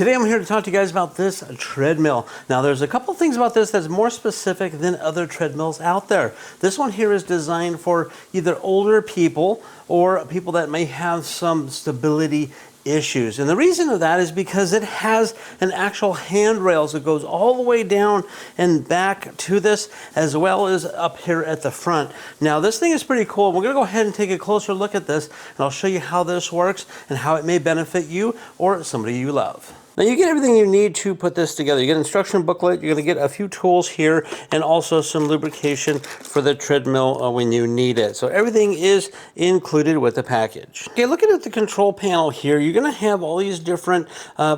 Today I'm here to talk to you guys about this treadmill. Now there's a couple things about this that's more specific than other treadmills out there. This one here is designed for either older people or people that may have some stability issues. And the reason of that is because it has an actual handrails that goes all the way down and back to this, as well as up here at the front. Now this thing is pretty cool. We're going to go ahead and take a closer look at this, and I'll show you how this works and how it may benefit you or somebody you love. Now you get everything you need to put this together. You get an instruction booklet, you're going to get a few tools here, and also some lubrication for the treadmill when you need it. So everything is included with the package. Okay, looking at the control panel here, you're going to have all these different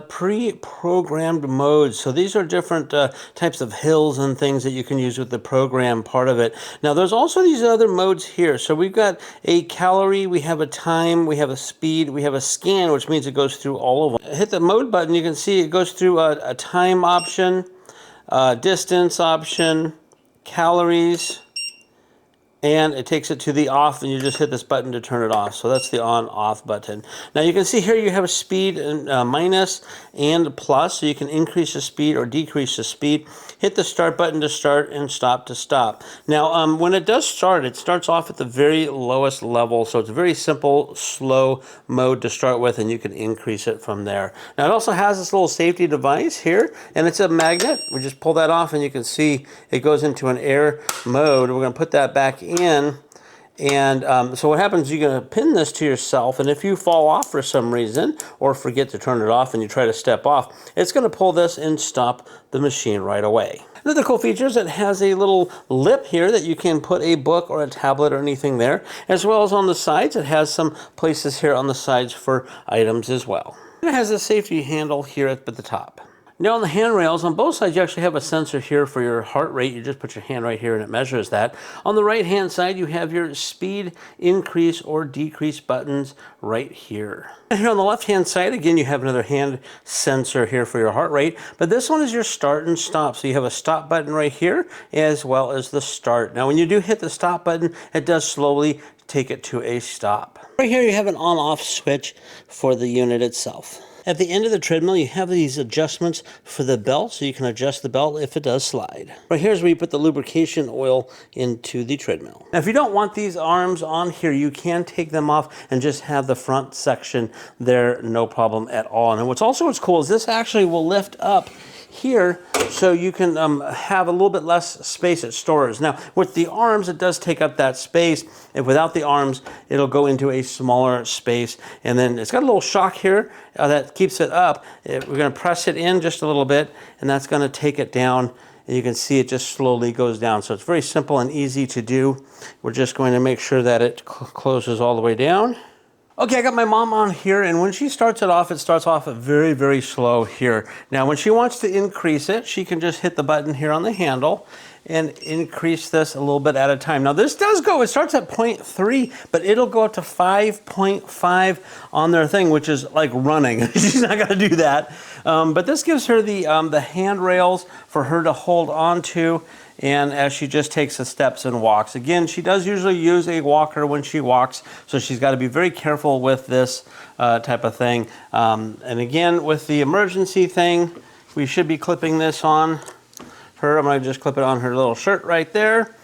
pre-programmed modes. So these are different types of hills and things that you can use with the program part of it. Now there's also these other modes here. So we've got a calorie, we have a time, we have a speed, we have a scan, which means it goes through all of them. Hit the mode button, you can see it goes through a time option, distance option, calories, and it takes it to the off, and you just hit this button to turn it off. So that's the on-off button. Now you can see here you have a speed and minus and plus, so you can increase the speed or decrease the speed. Hit the start button to start and stop to stop. Now when it does start, it starts off at the very lowest level, so it's a very simple, slow mode to start with, and you can increase it from there. Now it also has this little safety device here, and it's a magnet. We just pull that off, and you can see it goes into an air mode. We're going to put that back in, and so what happens, you're going to pin this to yourself, and if you fall off for some reason or forget to turn it off and you try to step off, it's going to pull this and stop the machine right away. Another cool feature is it has a little lip here that you can put a book or a tablet or anything there, as well as on the sides. It has some places here on the sides for items as well. It has a safety handle here at the top. Now on the handrails, on both sides you actually have a sensor here for your heart rate. You just put your hand right here and it measures that. On the right hand side you have your speed increase or decrease buttons right here. And here on the left hand side, again, you have another hand sensor here for your heart rate, but this one is your start and stop. So you have a stop button right here as well as the start. Now when you do hit the stop button, it does slowly take it to a stop. Right here you have an on-off switch for the unit itself. At the end of the treadmill, you have these adjustments for the belt, so you can adjust the belt if it does slide. Right here is where you put the lubrication oil into the treadmill. Now, if you don't want these arms on here, you can take them off and just have the front section there, no problem at all. And what's cool is this actually will lift up here, so you can have a little bit less space it stores. Now with the arms, it does take up that space, and without the arms it'll go into a smaller space. And then it's got a little shock here that keeps it up. We're going to press it in just a little bit, and that's going to take it down, and you can see it just slowly goes down. So it's very simple and easy to do. We're just going to make sure that it closes all the way down. Okay, I got my mom on here, and when she starts it starts off very, very slow here. Now, when she wants to increase it, she can just hit the button here on the handle and increase this a little bit at a time. Now, this does go, it starts at 0.3, but it'll go up to 5.5 on their thing, which is like running. She's not gonna do that. But this gives her the handrails for her to hold on to, and as she just takes the steps and walks. Again, she does usually use a walker when she walks, so she's got to be very careful with this type of thing. And again, with the emergency thing, we should be clipping this on her. I'm going to just clip it on her little shirt right there.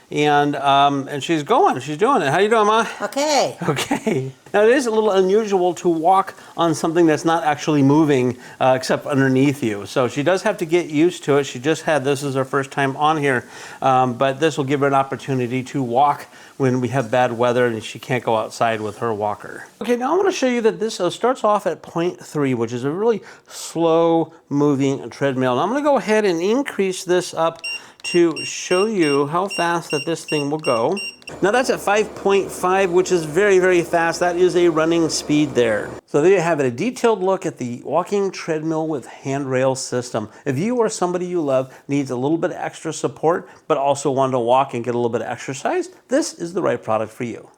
And she's doing it. How you doing, Ma? Okay. Okay. Now it is a little unusual to walk on something that's not actually moving except underneath you. So she does have to get used to it. She just had, this is her first time on here, but this will give her an opportunity to walk when we have bad weather and she can't go outside with her walker. Okay, now I want to show you that this starts off at 0.3, which is a really slow moving treadmill. And I'm going to go ahead and increase this up to show you how fast that this thing will go. Now that's at 5.5, which is very, very fast. That is a running speed there. So there you have it, a detailed look at the walking treadmill with handrail system. If you or somebody you love needs a little bit of extra support, but also want to walk and get a little bit of exercise, this is the right product for you.